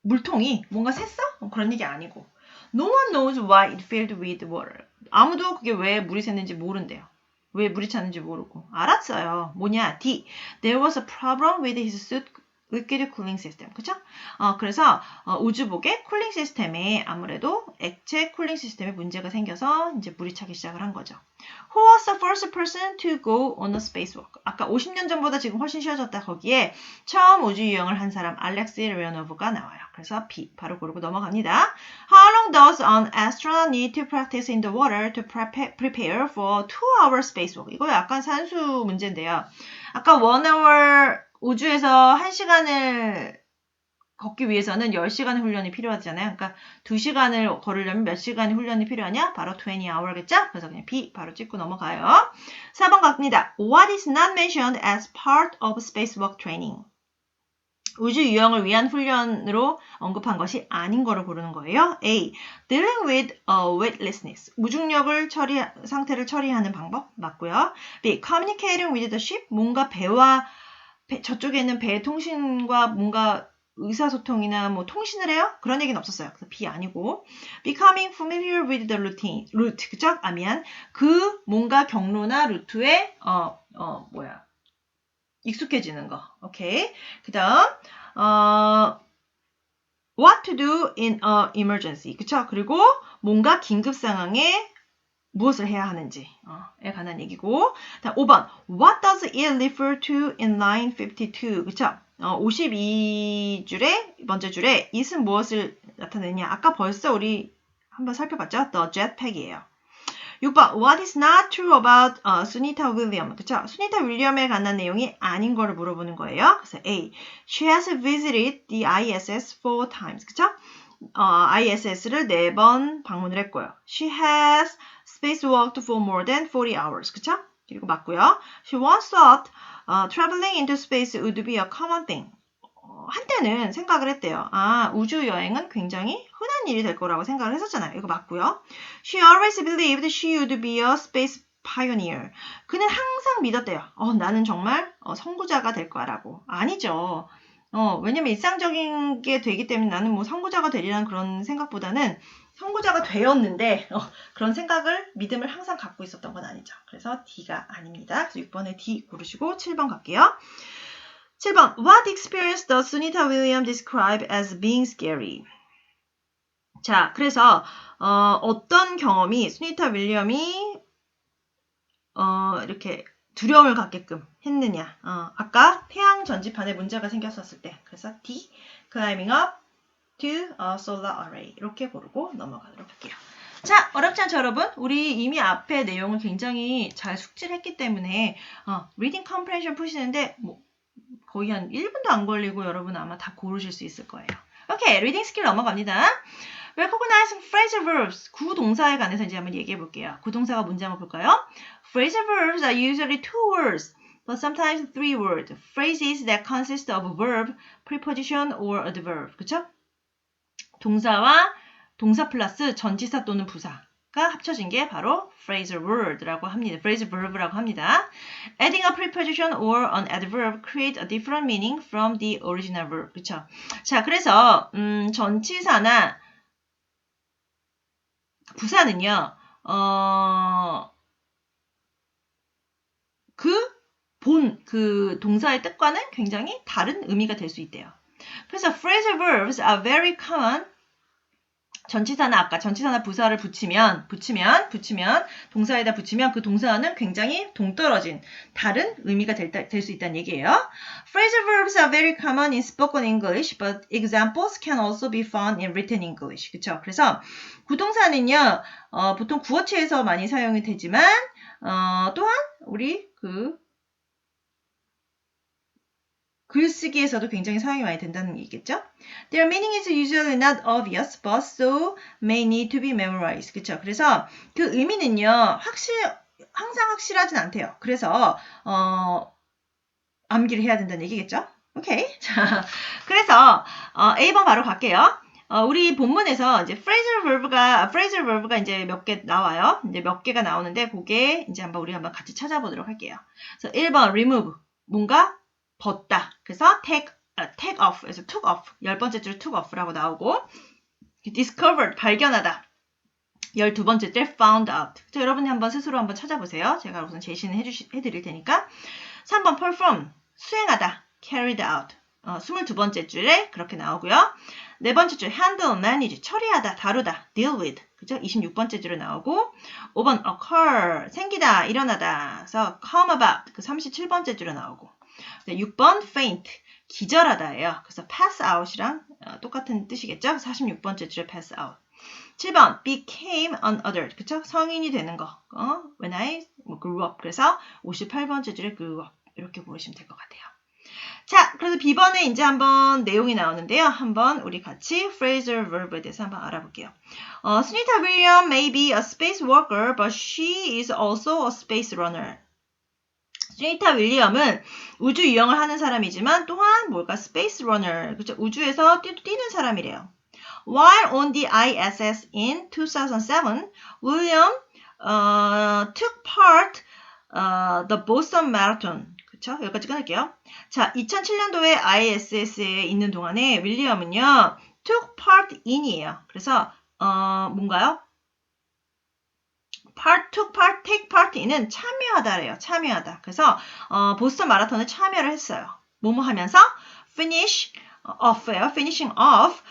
물통이 뭔가 샜어? 그런 얘기 아니고 No one knows why it filled with water. 아무도 그게 왜 물이 샜는지 모른대요. 왜 물이 찼는지 모르고. 알았어요. 뭐냐? D. There was a problem with his suit liquid cooling system. 그쵸? 그래서 우주복의 쿨링 시스템에 아무래도 액체 쿨링 시스템에 문제가 생겨서 이제 물이 차기 시작을 한 거죠. Who was the first person to go on a spacewalk? 아까 50년 전보다 지금 훨씬 쉬워졌다. 거기에 처음 우주 유영을 한 사람 알렉시 레오노브가 나와요. 그래서 B 바로 고르고 넘어갑니다. How long does an astronaut need to practice in the water to prepare for 2-hour spacewalk? 이거 약간 산수 문제인데요. 아까 1hour 우주에서 1시간을 걷기 위해서는 10시간의 훈련이 필요하잖아요. 그러니까 2시간을 걸으려면 몇 시간의 훈련이 필요하냐? 바로 20hour겠죠? 그래서 그냥 B 바로 찍고 넘어가요. 4번 갑니다. What is not mentioned as part of spacewalk training? 우주 유영을 위한 훈련으로 언급한 것이 아닌 거를 고르는 거예요. A. Dealing with weightlessness. 무중력을 상태를 처리하는 방법 맞고요. B. Communicating with the ship. 뭔가 저쪽에 있는 배의 통신과 뭔가 의사소통이나 뭐 통신을 해요? 그런 얘기는 없었어요. 그래서 B 아니고 becoming familiar with the route. 그쵸? 그 뭔가 경로나 루트에 익숙해지는 거. 오케이. 그다음 what to do in a emergency. 그쵸? 그리고 뭔가 긴급 상황에 무엇을 해야 하는지에 관한 얘기고. 다음 5번. What does it refer to in line 52? 그쵸? 52줄의 번째 줄에 it은 무엇을 나타내냐? 아까 벌써 우리 한번 살펴봤죠? The jetpack이에요. 6번. What is not true about Sunita William? 그쵸? 수니타 윌리엄에 관한 내용이 아닌 거를 물어보는 거예요. 그래서 A. She has visited the ISS 4 times. 그쵸? ISS를 4번 방문을 했고요. She has spacewalked for more than 40 hours. 그쵸? 그리고 맞고요. She once thought traveling into space would be a common thing. 한때는 생각을 했대요. 우주 여행은 굉장히 흔한 일이 될 거라고 생각을 했었잖아요. 이거 맞고요. She always believed she would be a space pioneer. 그는 항상 믿었대요. 나는 정말 선구자가 될 거라고. 아니죠. 왜냐면 일상적인 게 되기 때문에 나는 뭐 선구자가 되리라는 그런 생각보다는 선구자가 되었는데 그런 생각을 믿음을 항상 갖고 있었던 건 아니죠. 그래서 D가 아닙니다. 그래서 6번에 D 고르시고 7번 갈게요. 7번. What experience does Sunita Williams describe as being scary? 자, 그래서 어떤 경험이 수니타 윌리엄이 이렇게 두려움을 갖게끔 했느냐. 아까 태양 전지판에 문제가 생겼었을 때. 그래서 D. Climbing up to a solar array. 이렇게 고르고 넘어가도록 할게요. 자, 어렵지 않죠, 여러분? 우리 이미 앞에 내용을 굉장히 잘 숙지를 했기 때문에 reading comprehension 푸시는데 거의 한 1분도 안 걸리고 여러분 아마 다 고르실 수 있을 거예요. 오케이, 리딩 스킬 넘어갑니다. Recognizing phrasal verbs. 구동사에 관해서 이제 한번 얘기해 볼게요. 구동사가 뭔지 한번 볼까요? Phrasal verbs are usually 2 words, but sometimes 3 words. Phrases that consist of a verb, preposition, or adverb. 그쵸? 동사와 동사 플러스 전치사 또는 부사. 가 합쳐진 게 바로 phrasal word라고 합니다. phrasal verb라고 합니다. Adding a preposition or an adverb create a different meaning from the original verb. 그렇죠? 자, 그래서 전치사나 부사는요. 그 동사의 뜻과는 굉장히 다른 의미가 될 수 있대요. 그래서 phrasal verbs are very common. 전치사나 아까 전치사나 부사를 붙이면 동사에다 붙이면 그 동사는 굉장히 동떨어진 다른 의미가 될 수 있다는 얘기예요. Phrasal verbs are very common in spoken English, but examples can also be found in written English. 그렇죠? 그래서 구동사는요, 보통 구어체에서 많이 사용이 되지만 또한 우리 글쓰기에서도 굉장히 사용이 많이 된다는 얘기겠죠? Their meaning is usually not obvious, but so may need to be memorized. 그쵸? 그래서 그 의미는요, 항상 확실하진 않대요. 그래서, 암기를 해야 된다는 얘기겠죠? 오케이. 자, 그래서, A번 바로 갈게요. 우리 본문에서 이제 phrasal verb가 이제 몇 개 나와요. 이제 몇 개가 나오는데, 그게 이제 우리 한번 같이 찾아보도록 할게요. 그래서 1번, remove. 뭔가 벗다. 그래서 take off. 그래서 took off. 10번째 줄 took off라고 나오고 discovered. 발견하다. 12번째 줄 found out. 자, 여러분이 한번 스스로 한번 찾아보세요. 제가 우선 제시는 해드릴 테니까. 3번 perform. 수행하다. carried out. 22번째 줄에 그렇게 나오고요. 네 번째 줄 handle, manage, 처리하다, 다루다, deal with. 그죠? 26번째 줄에 나오고 5번 occur, 생기다, 일어나다. 그래서 come about. 그 37번째 줄에 나오고. 6번 faint, 기절하다예요. 그래서 pass out이랑 똑같은 뜻이겠죠? 46번째 줄에 pass out. 7번 became an adult. 그쵸? 성인이 되는 거. when I grew up. 그래서 58번째 줄에 grew up. 이렇게 보시면 될 것 같아요. 자, 그래서 B번에 이제 한번 내용이 나오는데요. 한번 우리 같이 phrasal verb에 대해서 한번 알아볼게요. 스니타 윌리엄 may be a space worker, but she is also a space runner. 스니타 윌리엄은 우주 유영을 하는 사람이지만 또한 뭘까? 스페이스 러너. 그렇죠? 우주에서 뛰는 사람이래요. While on the ISS in 2007, William took part the Boston Marathon. 그렇죠? 여기까지 끊을게요. 자, 2007년도에 ISS에 있는 동안에 윌리엄은요, took part in이에요. 그래서 뭔가요? took part, take part in은 참여하다래요. 참여하다. 그래서 보스턴 마라톤에 참여를 했어요. 뭐뭐 하면서 finishing off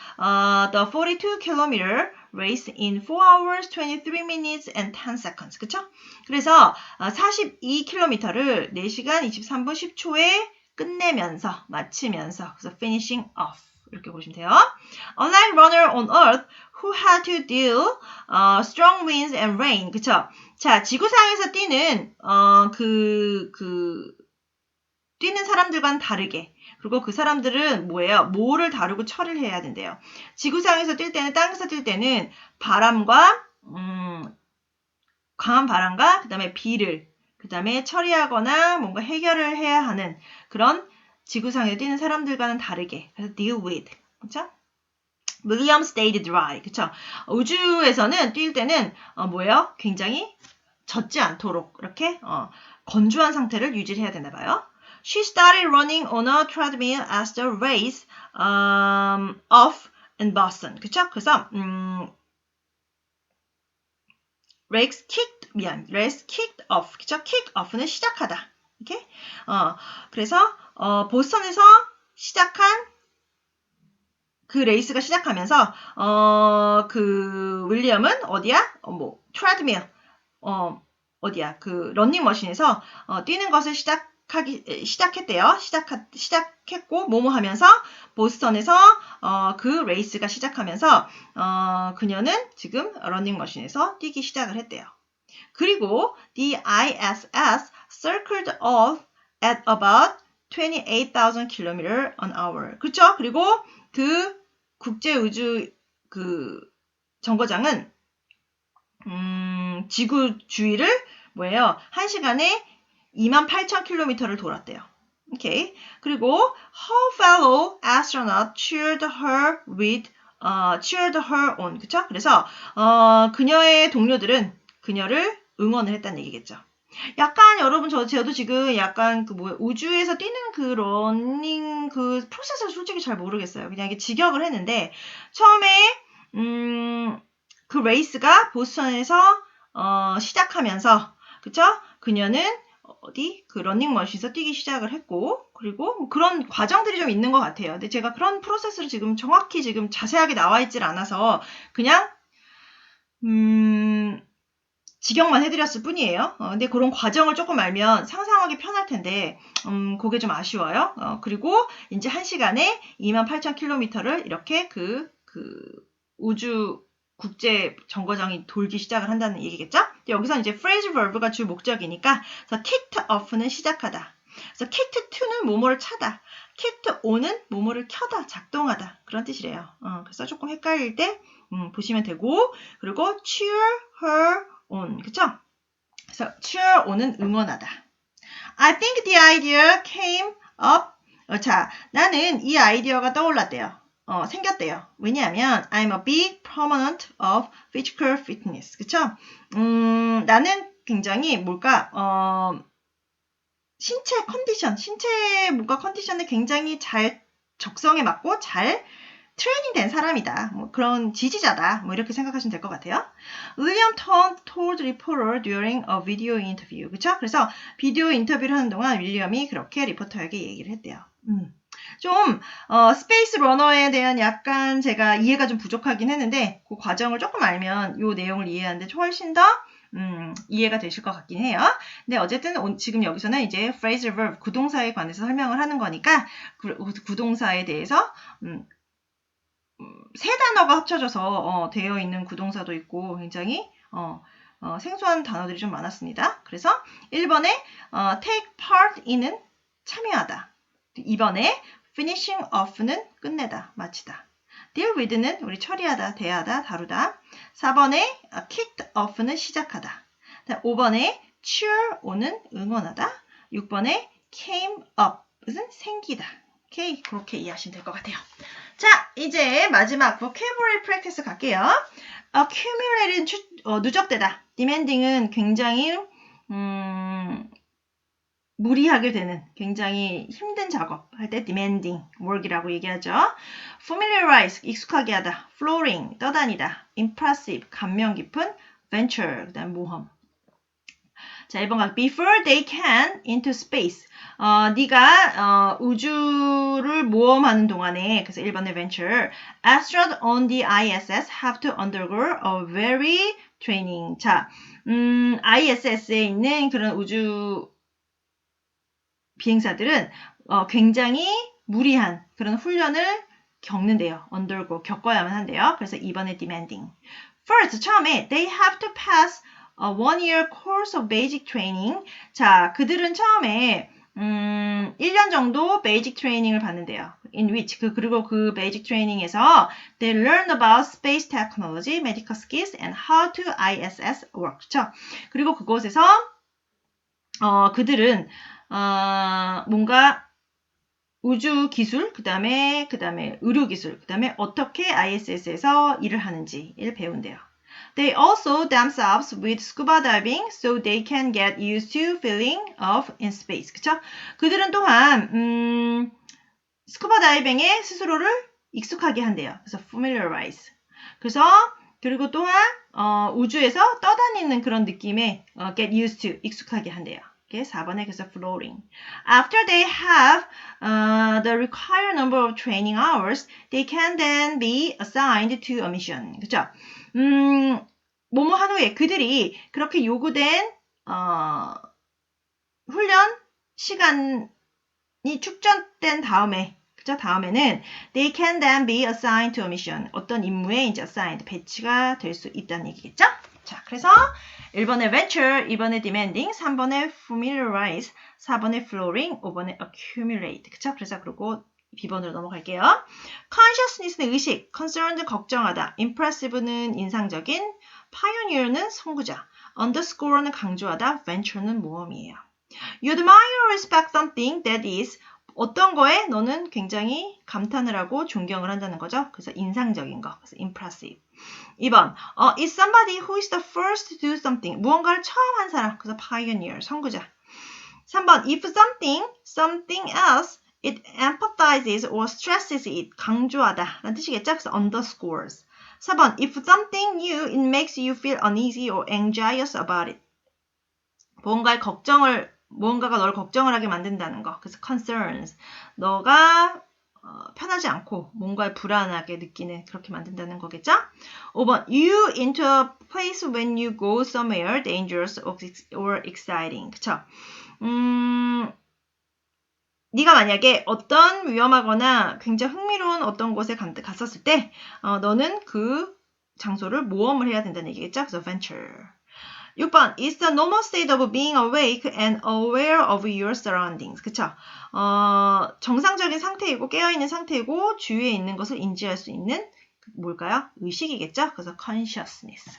the 42km race in 4 hours, 23 minutes and 10 seconds. 그쵸? 그래서 42km를 4시간 23분 10초에 끝내면서, 마치면서, 그래서 finishing off. 이렇게 보시면 돼요. Unlike runner on Earth who had to deal strong winds and rain. 그쵸? 자, 지구상에서 뛰는 뛰는 사람들과는 다르게. 그리고 그 사람들은 뭐예요? 뭐를 다루고 처리를 해야 된대요. 지구상에서 뛸 때는, 땅에서 뛸 때는 바람과 강한 바람과 그다음에 비를 그다음에 처리하거나 뭔가 해결을 해야 하는 그런 지구상에 뛰는 사람들과는 다르게. 그래서 deal with. 그렇죠? William stayed dry. 그렇죠? 우주에서는 뛸 때는 뭐예요? 굉장히 젖지 않도록 이렇게 건조한 상태를 유지해야 되나 봐요. She started running on a treadmill as the race off in Boston. 그렇죠? 그래서 race kicked off. 그렇죠? kick off는 시작하다. 이렇게. 그래서 보스턴에서 시작한 그 레이스가 시작하면서 그 윌리엄은 어디야? 트레드밀 어디야? 그 러닝머신에서 뛰는 것을 시작했대요. 시작했고 뭐뭐 하면서 보스턴에서 그 레이스가 시작하면서 그녀는 지금 러닝머신에서 뛰기 시작을 했대요. 그리고 the ISS circled off at about 28,000 km an hour. 그렇죠? 그리고 그 국제우주 그 정거장은 지구 주위를 뭐예요? 1시간에 28,000km를 돌았대요. 오케이. 그리고 her fellow astronaut cheered her on. 그쵸? 그래서 그녀의 동료들은 그녀를 응원을 했다는 얘기겠죠. 약간 여러분 저도 지금 약간 우주에서 뛰는 그 러닝 그 프로세스를 솔직히 잘 모르겠어요. 그냥 이게 직역을 했는데 처음에 그 레이스가 보스턴에서 시작하면서 그쵸? 그녀는 그 러닝머신에서 뛰기 시작을 했고 그리고 그런 과정들이 좀 있는 것 같아요. 근데 제가 그런 프로세스를 지금 정확히 지금 자세하게 나와 있질 않아서 그냥 직역만 해드렸을 뿐이에요. 근데 그런 과정을 조금 알면 상상하기 편할 텐데, 그게 좀 아쉬워요. 그리고 이제 1시간에 28,000km를 이렇게 그 우주 국제 정거장이 돌기 시작을 한다는 얘기겠죠? 여기서 이제 phrasal verb가 주 목적이니까, 그래서 kicked off는 시작하다. 그래서 kicked to는 뭐뭐를 차다. kicked on은 뭐뭐를 켜다, 작동하다. 그런 뜻이래요. 그래서 조금 헷갈릴 때, 보시면 되고, 그리고 cheer her on. 그쵸? 그래서 cheer on은 응원하다. I think the idea came up. 자, 나는 이 아이디어가 떠올랐대요. 생겼대요. 왜냐하면 I'm a big proponent of physical fitness. 그쵸? 나는 굉장히 신체 뭔가 컨디션에 굉장히 잘 적성에 맞고 잘 트레이닝 된 사람이다. 그런 지지자다. 이렇게 생각하시면 될 것 같아요. William told reporter during a video interview. 그쵸? 그래서 비디오 인터뷰를 하는 동안 윌리엄이 그렇게 리포터에게 얘기를 했대요. 좀 스페이스 러너에 대한 약간 제가 이해가 좀 부족하긴 했는데 그 과정을 조금 알면 이 내용을 이해하는데 훨씬 더 이해가 되실 것 같긴 해요. 근데 어쨌든 지금 여기서는 이제 phrasal verb 구동사에 관해서 설명을 하는 거니까 구동사에 대해서 세 단어가 합쳐져서 되어 있는 구동사도 있고 굉장히 생소한 단어들이 좀 많았습니다. 그래서 1번에 take part in은 참여하다. 2번에 finishing off는 끝내다, 마치다. deal with는 우리 처리하다, 대하다, 다루다. 4번에 kicked off는 시작하다. 5번에 cheer on은 응원하다. 6번에 came up은 생기다. 오케이, 그렇게 이해하시면 될 것 같아요. 자, 이제 마지막 vocabulary practice 갈게요. accumulate는 누적되다. demanding은 굉장히 무리하게 되는 굉장히 힘든 작업 할 때 demanding work이라고 얘기하죠. familiarize 익숙하게 하다. flooring 떠다니다. impressive 감명 깊은. venture 그다음 모험. 자, 1번 각 before they can into space. 네가 우주를 모험하는 동안에 그래서 1번의 venture. Astronauts on the ISS have to undergo a very training. 자, ISS에 있는 그런 우주 비행사들은 굉장히 무리한 그런 훈련을 겪는데요. undergo 겪어야만 한대요. 그래서 2번의 demanding. First, 처음에 they have to pass a 1-year course of basic training. 자, 그들은 처음에 1년 정도 basic training을 받는데요. In which 그리고 그 basic training에서 they learn about space technology, medical skills, and how to ISS work. 그렇죠? 그리고 그곳에서 그들은 뭔가 우주 기술, 그 다음에 의료 기술, 그 다음에 어떻게 ISS에서 일을 하는지를 배운대요. They also themselves with scuba diving so they can get used to feeling of in space. 그쵸? 그들은 또한 스쿠버 다이빙에 스스로를 익숙하게 한대요. 그래서 familiarize. 그리고 또한 우주에서 떠다니는 그런 느낌에 get used to 익숙하게 한대요. 4번에 그래서 floating. After they have the required number of training hours, they can then be assigned to a mission. 그쵸? 뭐뭐 한 후에 그들이 그렇게 요구된 훈련 시간이 축적된 다음에 그죠? 다음에는 they can then be assigned to a mission. 어떤 임무에 이제 assigned, 배치가 될 수 있다는 얘기겠죠? 자, 그래서 1번에 venture, 2번에 demanding, 3번에 familiarize, 4번에 flooring, 5번에 accumulate. 그쵸? 그래서 그리고 B번으로 넘어갈게요. consciousness는 의식, concerned 걱정하다, impressive는 인상적인, pioneer는 선구자, underscore는 강조하다, venture는 모험이에요. You admire or respect something that is 어떤 거에 너는 굉장히 감탄을 하고 존경을 한다는 거죠. 그래서 인상적인 거, 그래서 impressive. 2번, is somebody who is the first to do something. 무언가를 처음 한 사람, 그래서 pioneer, 선구자. 3번, if something else, it emphasizes or stresses it. 강조하다 라는 뜻이겠죠. 그래서 underscores. 4번, if something new, it makes you feel uneasy or anxious about it. 무언가가 너를 걱정을 하게 만든다는 거. 그래서 concerns. 너가 편하지 않고 뭔가 불안하게 느끼는 그렇게 만든다는 거겠죠? 5번 you into a place when you go somewhere dangerous or exciting. 그쵸? 네가 만약에 어떤 위험하거나 굉장히 흥미로운 어떤 곳에 갔었을 때 너는 그 장소를 모험을 해야 된다는 얘기겠죠? 그래서 venture. 6번, it's the normal state of being awake and aware of your surroundings. 그쵸? 정상적인 상태이고, 깨어있는 상태이고, 주위에 있는 것을 인지할 수 있는, 뭘까요? 의식이겠죠? 그래서 consciousness.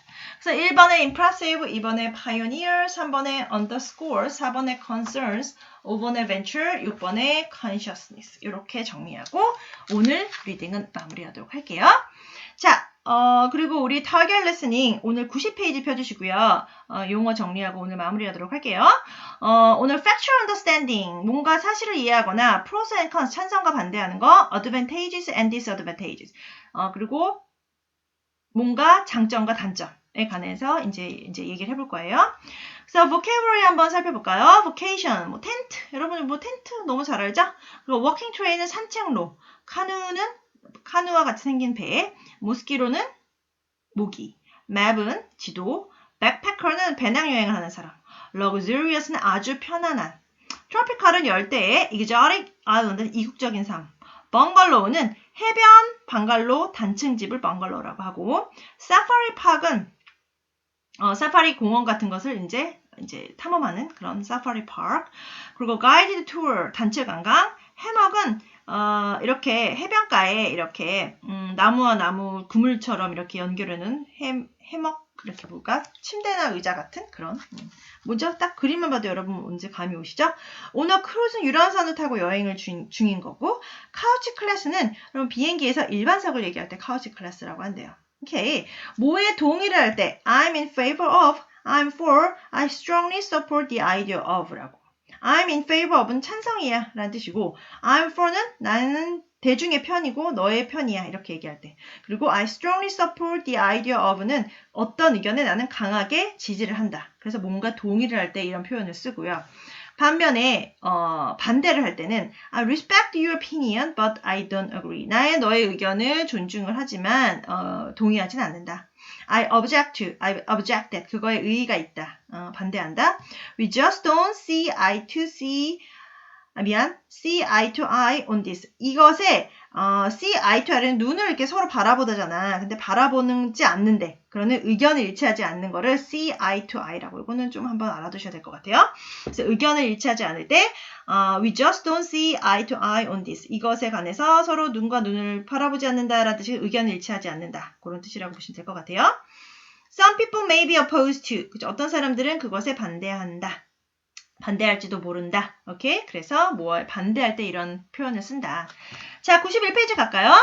그래서 1번에 impressive, 2번에 pioneer, 3번에 underscore, 4번에 concerns, 5번에 venture, 6번에 consciousness. 이렇게 정리하고, 오늘 리딩은 마무리하도록 할게요. 자, 그리고 우리 target listening 오늘 90페이지 펴주시고요. 용어 정리하고 오늘 마무리하도록 할게요. 오늘 factual understanding, 뭔가 사실을 이해하거나 pros and cons, 찬성과 반대하는 거, advantages and disadvantages. 그리고 뭔가 장점과 단점에 관해서 이제 얘기를 해볼 거예요. 그래서 vocabulary 한번 살펴볼까요? vocation, 뭐 텐트, 여러분 뭐 텐트 너무 잘 알죠? 그리고 walking train은 산책로, 카누는 카누와 같이 생긴 배, 모스키로는 모기, 맵은 지도, 백패커는 배낭여행을 하는 사람, luxurious는 아주 편안한, 트로피칼은 열대의, exotic island는 이국적인 삶, 벙글로우는 해변 방갈로 단층집을 벙글로우라고 하고, 사파리 파크는 사파리 공원 같은 것을 이제 탐험하는 그런 사파리 파크, 그리고 가이디드 투어 단체 관광, 해먹은 이렇게 해변가에 이렇게 나무와 나무 그물처럼 이렇게 연결하는 해먹 이렇게 볼까? 침대나 의자 같은 그런 먼저 딱 그림만 봐도 여러분 언제 감이 오시죠? 오너 크루즈는 유람선을 타고 여행을 중인 거고, 카우치 클래스는 여러분 비행기에서 일반석을 얘기할 때 카우치 클래스라고 한대요. 오케이. 뭐에 동의를 할 때 I'm in favor of, I'm for, I strongly support the idea of라고. I'm in favor of은 찬성이야 라는 뜻이고, I'm for는 나는 대중의 편이고 너의 편이야 이렇게 얘기할 때, 그리고 I strongly support the idea of는 어떤 의견에 나는 강하게 지지를 한다. 그래서 뭔가 동의를 할 때 이런 표현을 쓰고요. 반면에 반대를 할 때는 I respect your opinion but I don't agree. 너의 의견을 존중을 하지만 동의하진 않는다. I object that. 그거에 의의가 있다. 반대한다. We just don't see eye to see eye on this. 이것에 see eye to eye는 눈을 이렇게 서로 바라보다잖아. 근데 바라보지 않는데, 그러는 의견을 일치하지 않는 거를 see eye to eye라고. 이거는 좀 한번 알아두셔야 될 것 같아요. 그래서 의견을 일치하지 않을 때 we just don't see eye to eye on this. 이것에 관해서 서로 눈과 눈을 바라보지 않는다라는 뜻이 의견을 일치하지 않는다. 그런 뜻이라고 보시면 될 것 같아요. Some people may be opposed to. 그죠? 어떤 사람들은 그것에 반대한다. 반대할지도 모른다. 오케이? 그래서 뭐 반대할 때 이런 표현을 쓴다. 자, 91페이지 갈까요?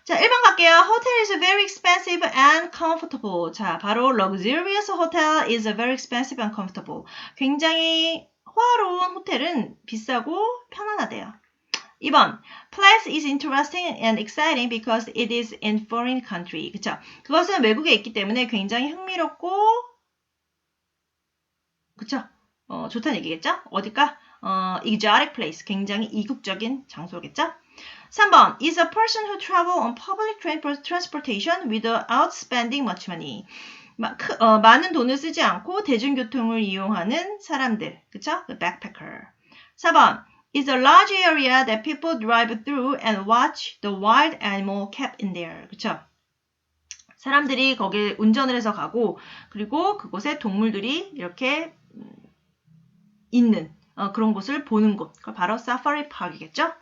자, 1번 갈게요. Hotel is very expensive and comfortable. 자, 바로 luxurious hotel is very expensive and comfortable. 굉장히 호화로운 호텔은 비싸고 편안하대요. 2번, place is interesting and exciting because it is in foreign country. 그쵸? 그것은 외국에 있기 때문에 굉장히 흥미롭고, 그쵸? 좋다는 얘기겠죠? 어딜까? exotic place, 굉장히 이국적인 장소겠죠? 3번, is a person who travel on public transportation without spending much money. 많은 돈을 쓰지 않고 대중교통을 이용하는 사람들, 그쵸? backpacker. 4번, is a large area that people drive through and watch the wild animal kept in there. 그쵸? 사람들이 거기 운전을 해서 가고, 그리고 그곳에 동물들이 이렇게 있는 그런 곳을 보는 곳. 바로 사파리 파크이겠죠?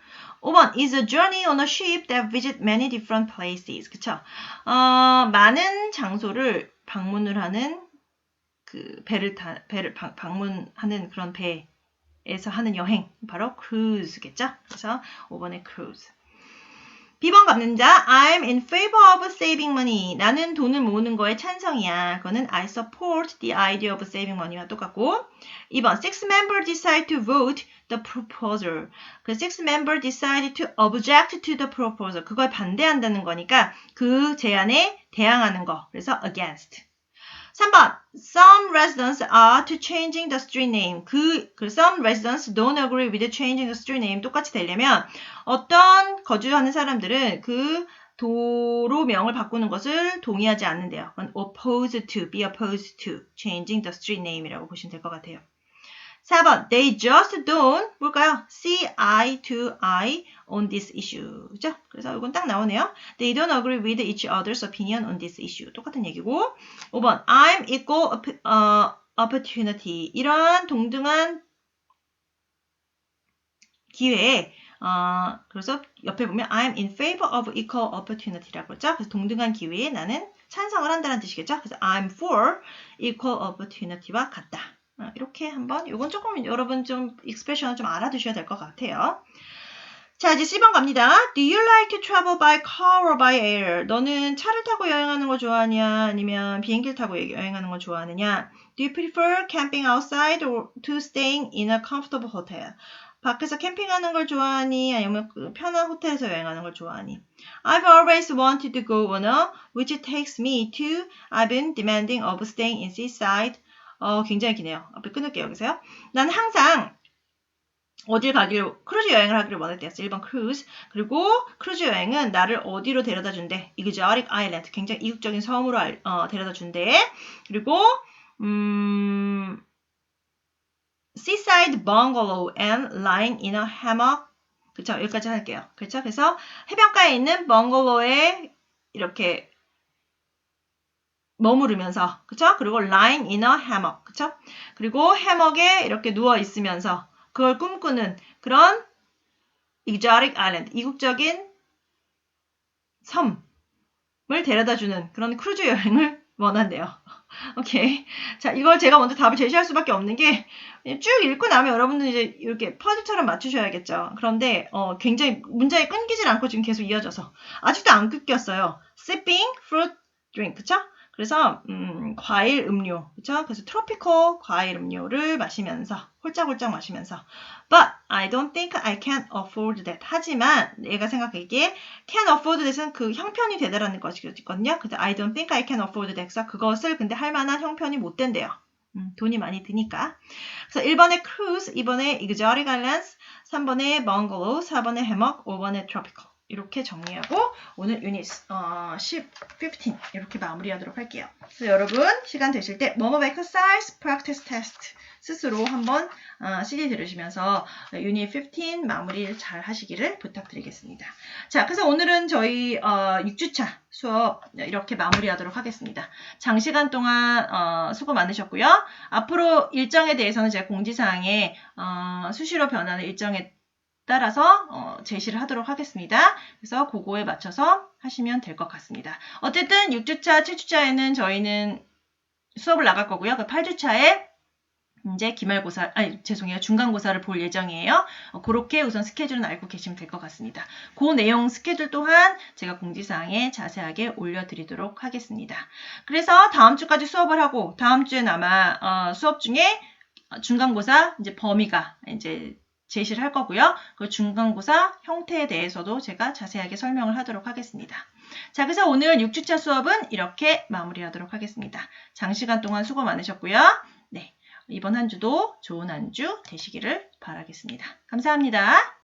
5번 is a journey on a ship that visit many different places. 그쵸? 많은 장소를 방문을 하는 그 배를 방문하는 그런 배에서 하는 여행. 바로 cruise겠죠? 그래서 5번의 cruise. B번 갑니다. I'm in favor of saving money. 나는 돈을 모으는 거에 찬성이야. 그거는 I support the idea of saving money와 똑같고. 2번, 6 members decide to vote the proposal. 그 6 members decide to object to the proposal. 그걸 반대한다는 거니까 그 제안에 대항하는 거. 그래서 against. 3번, some residents are to changing the street name. some residents don't agree with changing the street name. 똑같이 되려면 어떤 거주하는 사람들은 그 도로명을 바꾸는 것을 동의하지 않는데요. be opposed to changing the street name이라고 보시면 될 것 같아요. 4번, they just don't, 뭘까요? see eye to eye on this issue. 그죠? 그래서 이건 딱 나오네요. They don't agree with each other's opinion on this issue. 똑같은 얘기고. 5번, I'm equal opportunity. 이러한 동등한 기회에, 그래서 옆에 보면 I'm in favor of equal opportunity라고 그랬죠? 그래서 동등한 기회에 나는 찬성을 한다는 뜻이겠죠? 그래서 I'm for equal opportunity와 같다. 이렇게 한번, 이건 조금 여러분 좀 expression을 좀 알아두셔야 될 것 같아요. 자, 이제 10번 갑니다. Do you like to travel by car or by air? 너는 차를 타고 여행하는 거 좋아하냐? 아니면 비행기를 타고 여행하는 거 좋아하느냐? Do you prefer camping outside or to staying in a comfortable hotel? 밖에서 캠핑하는 걸 좋아하니? 아니면 편한 호텔에서 여행하는 걸 좋아하니? I've always wanted to go on a which takes me to I've been demanding of staying in seaside 굉장히 기네요. 앞에 끊을게요. 여기서요. 난 항상 어딜 가기를 크루즈 여행을 하기를 원했대요. 1번 크루즈. 그리고 크루즈 여행은 나를 어디로 데려다 준대. exotic island. 굉장히 이국적인 섬으로 데려다 준대. 그리고 seaside bungalow and lying in a hammock. 그쵸? 여기까지 할게요. 그쵸? 그래서 해변가에 있는 벙글로에 이렇게 머무르면서, 그쵸? 그리고 lying in a hammock. 그쵸? 그리고 해먹에 이렇게 누워 있으면서 그걸 꿈꾸는 그런 exotic island, 이국적인 섬을 데려다주는 그런 크루즈 여행을 원한대요. 오케이. 자, 이걸 제가 먼저 답을 제시할 수밖에 없는 게 쭉 읽고 나면 여러분들 이제 이렇게 퍼즐처럼 맞추셔야겠죠. 그런데 굉장히 문장이 끊기질 않고 지금 계속 이어져서 아직도 안 끊겼어요. sipping fruit drink, 그쵸? 그래서 과일 음료, 그쵸? 그래서 트로피컬 과일 음료를 마시면서 홀짝홀짝 마시면서 But I don't think I can afford that. 하지만 얘가 생각하기에 can afford that은 그 형편이 되다라는 것이거든요. 근데 I don't think I can afford that. 그것을 근데 할 만한 형편이 못 된대요. 돈이 많이 드니까. 그래서 1번에 cruise, 2번에 exotic islands, 3번에 bungalow, 4번에 hammock, 5번에 tropical. 이렇게 정리하고 오늘 유닛 15 이렇게 마무리하도록 할게요. 그래서 여러분 시간 되실 때 뭐뭐 exercise, practice test 스스로 한번 CD 들으시면서 유닛 15 마무리를 잘 하시기를 부탁드리겠습니다. 자, 그래서 오늘은 저희 6주차 수업 이렇게 마무리하도록 하겠습니다. 장시간 동안 수고 많으셨고요. 앞으로 일정에 대해서는 제가 공지사항에 수시로 변하는 일정에 따라서 제시를 하도록 하겠습니다. 그래서 그거에 맞춰서 하시면 될 것 같습니다. 어쨌든 6주차, 7주차에는 저희는 수업을 나갈 거고요. 그 8주차에 이제 기말고사, 중간고사를 볼 예정이에요. 그렇게 우선 스케줄은 알고 계시면 될 것 같습니다. 그 내용 스케줄 또한 제가 공지사항에 자세하게 올려드리도록 하겠습니다. 그래서 다음 주까지 수업을 하고 다음 주엔 아마 수업 중에 중간고사 이제 범위가 이제 제시를 할 거고요. 그 중간고사 형태에 대해서도 제가 자세하게 설명을 하도록 하겠습니다. 자, 그래서 오늘 6주차 수업은 이렇게 마무리하도록 하겠습니다. 장시간 동안 수고 많으셨고요. 네, 이번 한 주도 좋은 한 주 되시기를 바라겠습니다. 감사합니다.